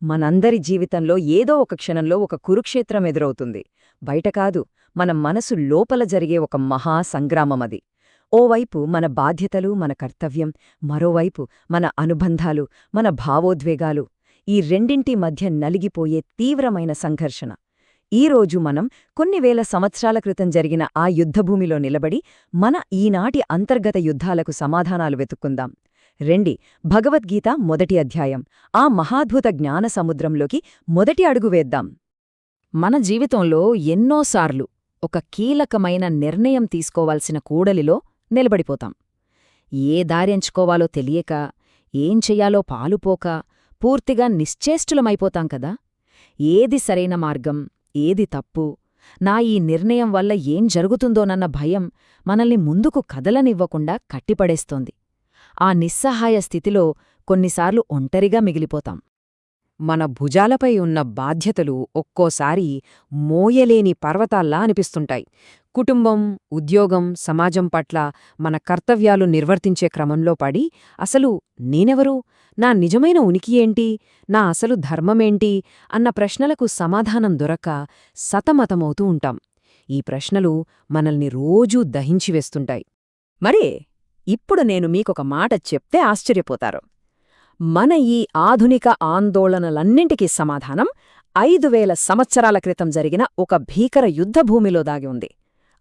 మనందరి జీవితంలో ఏదో ఒక క్షణంలో ఒక కురుక్షేత్రం ఎదురవుతుంది. బయట కాదు, మన మనసు లోపల జరిగే ఒక మహా సంగ్రామమది. ఓవైపు మన బాధ్యతలు, మన కర్తవ్యం, మరోవైపు మన అనుబంధాలు, మన భావోద్వేగాలు. ఈ రెండింటి మధ్య నలిగిపోయే తీవ్రమైన సంఘర్షణ. ఈరోజు మనం కొన్ని వేల సంవత్సరాల క్రితం జరిగిన ఆ యుద్ధభూమిలో నిలబడి మన ఈనాటి అంతర్గత యుద్ధాలకు సమాధానాలు వెతుక్కుందాం. రెండి, భగవద్గీత మొదటి అధ్యాయం, ఆ మహాద్భుత జ్ఞాన సముద్రంలోకి మొదటి అడుగు వేద్దాం. మన జీవితంలో ఎన్నోసార్లు ఒక కీలకమైన నిర్ణయం తీసుకోవాల్సిన కూడలిలో నిలబడిపోతాం. ఏ దారెంచుకోవాలో తెలియక, ఏం చెయ్యాలో పాలుపోక పూర్తిగా నిశ్చేష్టులమైపోతాం కదా. ఏది సరైన మార్గం, ఏది తప్పు, నా ఈ నిర్ణయం వల్ల ఏం జరుగుతుందోనన్న భయం మనల్ని ముందుకు కదలనివ్వకుండా కట్టిపడేస్తోంది. ఆ నిస్సహాయ స్థితిలో కొన్నిసార్లు ఒంటరిగా మిగిలిపోతాం. మన భుజాలపై ఉన్న బాధ్యతలు ఒక్కోసారి మోయలేని పర్వతాల్లా అనిపిస్తుంటాయి. కుటుంబం, ఉద్యోగం, సమాజం పట్ల మన కర్తవ్యాలు నిర్వర్తించే క్రమంలో పడి అసలు నేనెవరు, నా నిజమైన ఉనికి ఏంటి, నా అసలు ధర్మమేంటి అన్న ప్రశ్నలకు సమాధానం దొరక్క సతమతమవుతూ ఉంటాం. ఈ ప్రశ్నలు మనల్ని రోజూ దహించివేస్తుంటాయి. మరే ఇప్పుడు నేను మీకొక మాట చెప్తే ఆశ్చర్యపోతారు. మన ఈ ఆధునిక ఆందోళనలన్నింటికీ సమాధానం 5000 సంవత్సరాల క్రితం జరిగిన ఒక భీకర యుద్ధభూమిలో దాగి ఉంది.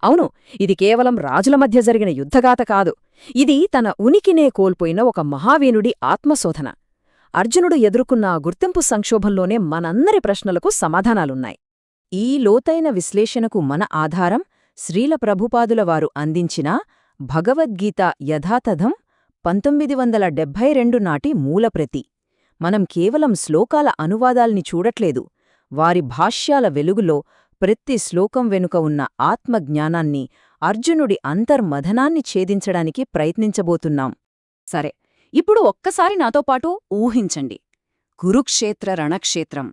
అవును, ఇది కేవలం రాజుల మధ్య జరిగిన యుద్ధగాథ కాదు. ఇది తన ఉనికినే కోల్పోయిన ఒక మహావీనుడి ఆత్మశోధన. అర్జునుడు ఎదుర్కొన్న ఆ గుర్తింపు సంక్షోభంలోనే మనందరి ప్రశ్నలకు సమాధానాలున్నాయి. ఈ లోతైన విశ్లేషణకు మన ఆధారం శ్రీల ప్రభుపాదుల వారు అందించిన భగవద్గీత యథాతథం 1972 నాటి మూలప్రతి. మనం కేవలం శ్లోకాల అనువాదాల్ని చూడట్లేదు, వారి భాష్యాల వెలుగులో ప్రతి శ్లోకం వెనుక ఉన్న ఆత్మజ్ఞానాన్ని, అర్జునుడి అంతర్మథనాన్ని ఛేదించడానికి ప్రయత్నించబోతున్నాం. సరే, ఇప్పుడు ఒక్కసారి నాతో పాటు ఊహించండి. కురుక్షేత్ర రణక్షేత్రం.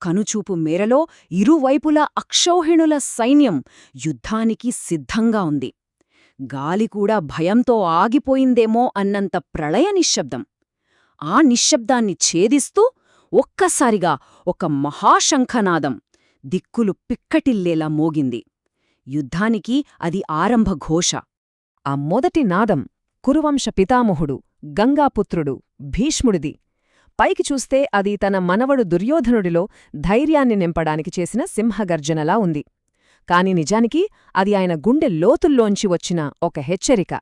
కనుచూపు మేరలో ఇరువైపులా అక్షౌహిణుల సైన్యం యుద్ధానికి సిద్ధంగా ఉంది. గాలికూడా భయంతో ఆగిపోయిందేమో అన్నంత ప్రళయ నిశ్శబ్దం. ఆ నిశ్శబ్దాన్ని ఛేదిస్తూ ఒక్కసారిగా ఒక మహాశంఖనాదం దిక్కులు పిక్కటిల్లేలా మోగింది. యుద్ధానికి అది ఆరంభఘోష. ఆ మొదటి నాదం కురువంశ పితామహుడు, గంగాపుత్రుడు, భీష్ముడిది. పైకి చూస్తే అది తన మనవడు దుర్యోధనుడిలో ధైర్యాన్ని నింపడానికి చేసిన సింహగర్జనలా ఉంది. కాని నిజానికి అది ఆయన గుండె లోతుల్లోంచి వచ్చిన ఒక హెచ్చరిక.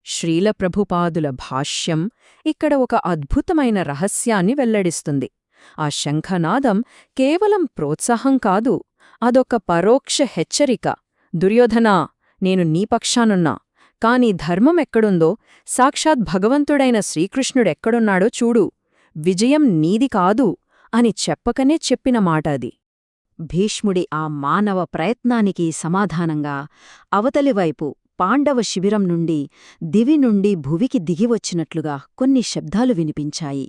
శ్రీల ప్రభుపాదుల భాష్యం ఇక్కడ ఒక అద్భుతమైన రహస్యాన్ని వెల్లడిస్తుంది. ఆ శంఖనాదం కేవలం ప్రోత్సాహం కాదు, అదొక పరోక్ష హెచ్చరిక. దుర్యోధనా, నేను నీ పక్షానున్నా, కాని ధర్మమెక్కడుందో, సాక్షాత్ భగవంతుడైన శ్రీకృష్ణుడెక్కడున్నాడో చూడు, విజయం నీది కాదు అని చెప్పకనే చెప్పిన మాట అది. భీష్ముడి ఆ మానవ ప్రయత్నానికి సమాధానంగా అవతలివైపు పాండవ శిబిరం నుండి, దివి నుండి భువికి దిగివచ్చినట్లుగా కొన్ని శబ్దాలు వినిపించాయి.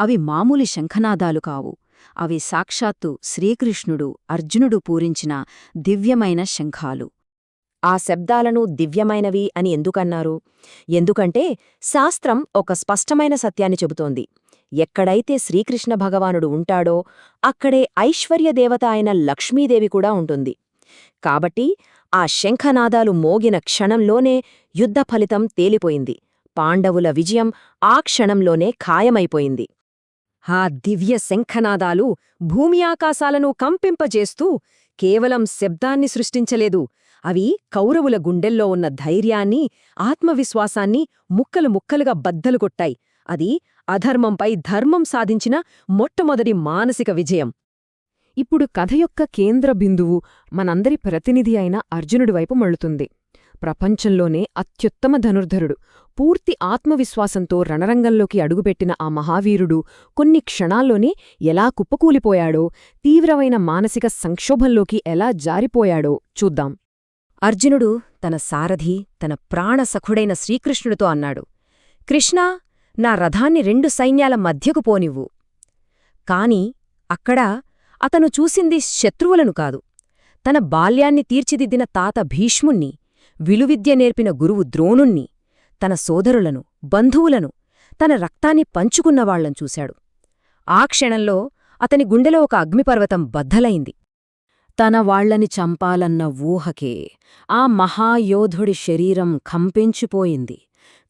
అవి మామూలి శంఖనాదాలు కావు. అవి సాక్షాత్తు శ్రీకృష్ణుడు, అర్జునుడు పూరించిన దివ్యమైన శంఖాలు. ఆ శబ్దాలను దివ్యమైనవి అని ఎందుకన్నారు? ఎందుకంటే శాస్త్రం ఒక స్పష్టమైన సత్యాన్ని చెబుతోంది. ఎక్కడైతే శ్రీకృష్ణ భగవానుడు ఉంటాడో అక్కడే ఐశ్వర్యదేవత అయిన లక్ష్మీదేవి కూడా ఉంటుంది. కాబట్టి ఆ శంఖనాదాలు మోగిన క్షణంలోనే యుద్ధ ఫలితం తేలిపోయింది. పాండవుల విజయం ఆ క్షణంలోనే ఖాయమైపోయింది. ఆ దివ్య శంఖనాదాలు భూమి ఆకాశాలను కంపింపజేస్తూ కేవలం శబ్దాన్ని సృష్టించలేదు, అవి కౌరవుల గుండెల్లో ఉన్న ధైర్యాన్ని, ఆత్మవిశ్వాసాన్ని ముక్కలు ముక్కలుగా బద్దలుకొట్టాయి. అది అధర్మంపై ధర్మం సాధించిన మొట్టమొదటి మానసిక విజయం. ఇప్పుడు కథ యొక్క కేంద్ర బిందువు మనందరి ప్రతినిధి అయిన అర్జునుడివైపు మళ్ళుతుంది. ప్రపంచంలోనే అత్యుత్తమ ధనుర్ధరుడు, పూర్తి ఆత్మవిశ్వాసంతో రణరంగంలోకి అడుగుపెట్టిన ఆ మహావీరుడు కొన్ని క్షణాల్లోనే ఎలా కుప్పకూలిపోయాడో, తీవ్రమైన మానసిక సంక్షోభంలోకి ఎలా జారిపోయాడో చూద్దాం. అర్జునుడు తన సారథి, తన ప్రాణసఖుడైన శ్రీకృష్ణుడితో అన్నాడు, కృష్ణా, నా రథాన్ని 2 సైన్యాల మధ్యకు పోనివ్వు. కాని అక్కడ అతను చూసింది శత్రువులను కాదు, తన బాల్యాన్ని తీర్చిదిద్దిన తాత భీష్ముణ్ణి, విలువిద్య నేర్పిన గురువు ద్రోణుణ్ణి, తన సోదరులను, బంధువులను, తన రక్తాన్ని పంచుకున్నవాళ్లను చూశాడు. ఆ క్షణంలో అతని గుండెలో ఒక అగ్నిపర్వతం బద్దలైంది. తన వాళ్లని చంపాలన్న ఊహకే ఆ మహాయోధుడి శరీరం కంపించిపోయింది.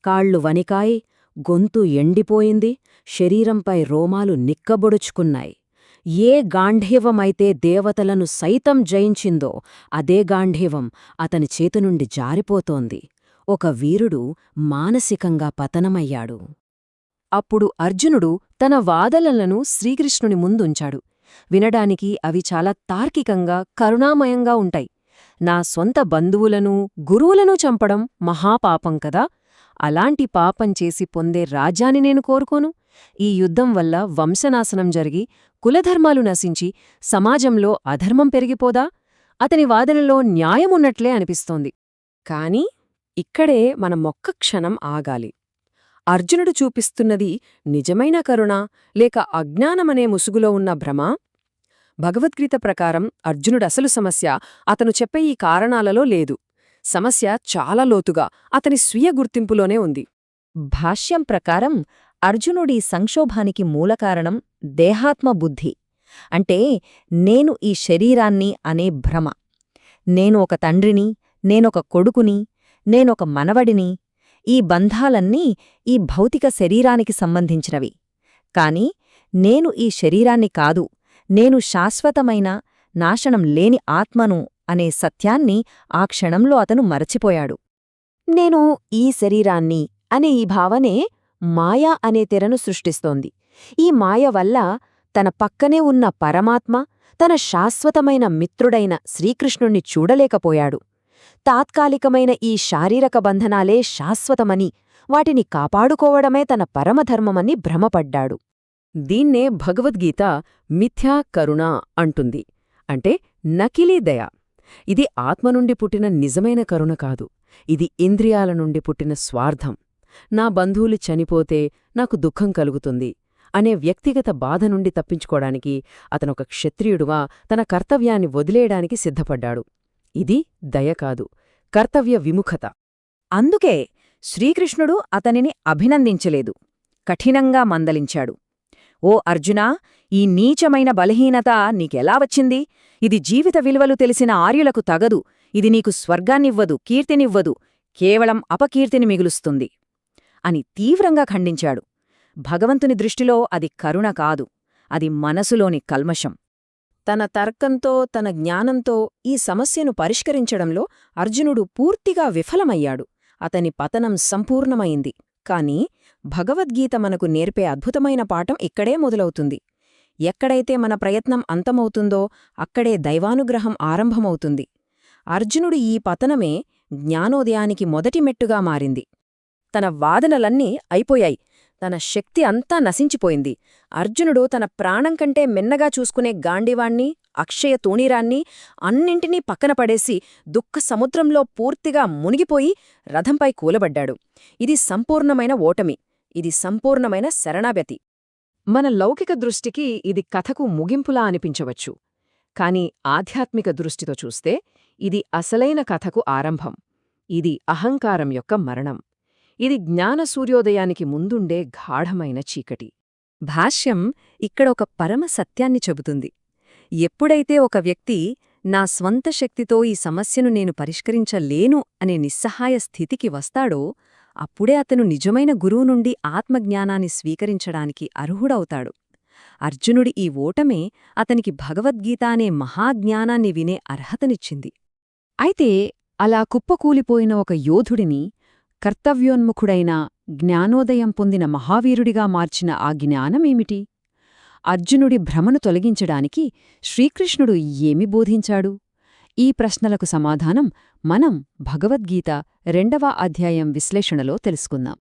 కాళ్ళు వణికాయి, గొంతు ఎండిపోయింది, శరీరంపై రోమాలు నిక్కబొడుచుకున్నాయి. ఏ గాంధీవమైతే దేవతలను సైతం జయించిందో అదే గాంధీవం అతని చేతినుండి జారిపోతోంది. ఒక వీరుడు మానసికంగా పతనమయ్యాడు. అప్పుడు అర్జునుడు తన వాదనలను శ్రీకృష్ణుని ముందుంచాడు. వినడానికి అవి చాలా తార్కికంగా, కరుణామయంగా ఉంటాయి. నా సొంత బంధువులను, గురువులను చంపడం మహాపాపం కదా! అలాంటి పాపం చేసి పొందే రాజ్యాన్ని నేను కోరుకోను. ఈ యుద్ధం వల్ల వంశనాశనం జరిగి, కులధర్మాలు నశించి, సమాజంలో అధర్మం పెరిగిపోదా? అతని వాదనలో న్యాయమున్నట్లే అనిపిస్తోంది. కాని ఇక్కడే మనమొక్క క్షణం ఆగాలి. అర్జునుడు చూపిస్తున్నది నిజమైన కరుణ లేక అజ్ఞానమనే ముసుగులో ఉన్న భ్రమ? భగవద్గీత ప్రకారం అర్జునుడసలు సమస్య అతను చెప్పే ఈ కారణాలలో లేదు. సమస్య చాలా లోతుగా అతని స్వీయ గుర్తింపులోనే ఉంది. భాష్యం ప్రకారం అర్జునుడి సంక్షోభానికి మూలకారణం దేహాత్మబుద్ధి. అంటే నేను ఈ శరీరాన్ని అనే భ్రమ. నేను ఒక తండ్రిని, నేనొక కొడుకుని, నేనొక మనవడిని. ఈ బంధాలన్నీ ఈ భౌతిక శరీరానికి సంబంధించినవి. కాని నేను ఈ శరీరాన్ని కాదు, నేను శాశ్వతమైన, నాశనం లేని ఆత్మను అనే సత్యాన్ని ఆ క్షణంలో అతను మరచిపోయాడు. నేను ఈ శరీరాన్ని అనే ఈ భావనే మాయ అనే తెరను సృష్టిస్తోంది. ఈ మాయ వల్ల తన పక్కనే ఉన్న పరమాత్మ, తన శాశ్వతమైన మిత్రుడైన శ్రీకృష్ణుణ్ణి చూడలేకపోయాడు. తాత్కాలికమైన ఈ శారీరక బంధనాలే శాశ్వతమని, వాటిని కాపాడుకోవడమే తన పరమధర్మమని భ్రమపడ్డాడు. దీన్నే భగవద్గీత మిథ్యా కరుణ అంటుంది. అంటే నకిలీ దయ. ఇది ఆత్మ నుండి పుట్టిన నిజమైన కరుణ కాదు. ఇది ఇంద్రియాల నుండి పుట్టిన స్వార్థం. నా బంధువులు చనిపోతే నాకు దుఃఖం కలుగుతుంది అనే వ్యక్తిగత బాధ నుండి తప్పించుకోవడానికి అతనొక క్షత్రియుడుగా తన కర్తవ్యాన్ని వదిలేయడానికి సిద్ధపడ్డాడు. ఇది దయ కాదు, కర్తవ్య విముఖత. అందుకే శ్రీకృష్ణుడు అతనిని అభినందించలేదు, కఠినంగా మందలించాడు. ఓ అర్జునా, ఈ నీచమైన బలహీనత నీకెలా వచ్చింది? ఇది జీవిత విలువలు తెలిసిన ఆర్యులకు తగదు. ఇది నీకు స్వర్గాన్నివ్వదు, కీర్తినివ్వదు, కేవలం అపకీర్తిని మిగులుస్తుంది అని తీవ్రంగా ఖండించాడు. భగవంతుని దృష్టిలో అది కరుణ కాదు, అది మనసులోని కల్మషం. తన తర్కంతో, తన జ్ఞానంతో ఈ సమస్యను పరిష్కరించడంలో అర్జునుడు పూర్తిగా విఫలమయ్యాడు. అతని పతనం సంపూర్ణమైంది. కాని భగవద్గీత మనకు నేర్పే అద్భుతమైన పాఠం ఇక్కడే మొదలవుతుంది. ఎక్కడైతే మన ప్రయత్నం అంతమవుతుందో అక్కడే దైవానుగ్రహం ఆరంభమవుతుంది. అర్జునుడు ఈ పతనమే జ్ఞానోదయానికి మొదటి మెట్టుగా మారింది. తన వాదనలన్నీ అయిపోయాయి. తన శక్తి అంతా నశించిపోయింది. అర్జునుడు తన ప్రాణం కంటే మిన్నగా చూసుకునే గాండివాణ్ణి, అక్షయ తూణీరాన్ని అన్నింటినీ పక్కన పడేసి దుఃఖ సముద్రంలో పూర్తిగా మునిగిపోయి రథంపై కూలబడ్డాడు. ఇది సంపూర్ణమైన ఓటమి. ఇది సంపూర్ణమైన శరణాగతి. మన లౌకిక దృష్టికి ఇది కథకు ముగింపులా అనిపించవచ్చు. కాని ఆధ్యాత్మిక దృష్టితో చూస్తే ఇది అసలైన కథకు ఆరంభం. ఇది అహంకారం యొక్క మరణం. ఇది జ్ఞాన సూర్యోదయానికి ముందుండే గాఢమైన చీకటి. భాష్యం ఇక్కడ ఒక పరమ సత్యాన్ని చెబుతుంది. ఎప్పుడైతే ఒక వ్యక్తి నా స్వంత శక్తితో ఈ సమస్యను నేను పరిష్కరించలేను అనే నిస్సహాయ స్థితికి వస్తాడో అప్పుడే అతను నిజమైన గురువు నుండి ఆత్మజ్ఞానాన్ని స్వీకరించడానికి అర్హుడవుతాడు. అర్జునుడి ఈ ఓటమే అతనికి భగవద్గీత అనే మహాజ్ఞానాన్ని వినే అర్హతనిచ్చింది. అయితే అలా కుప్పకూలిపోయిన ఒక యోధుడిని కర్తవ్యోన్ముఖుడైన జ్ఞానోదయం పొందిన మహావీరుడిగా మార్చిన ఆ జ్ఞానమేమిటి? అర్జునుడి భ్రమను తొలగించడానికి శ్రీకృష్ణుడు ఏమి బోధించాడు? ఈ ప్రశ్నలకు సమాధానం మనం భగవద్గీత 2వ అధ్యాయం విశ్లేషణలో తెలుసుకుందాం.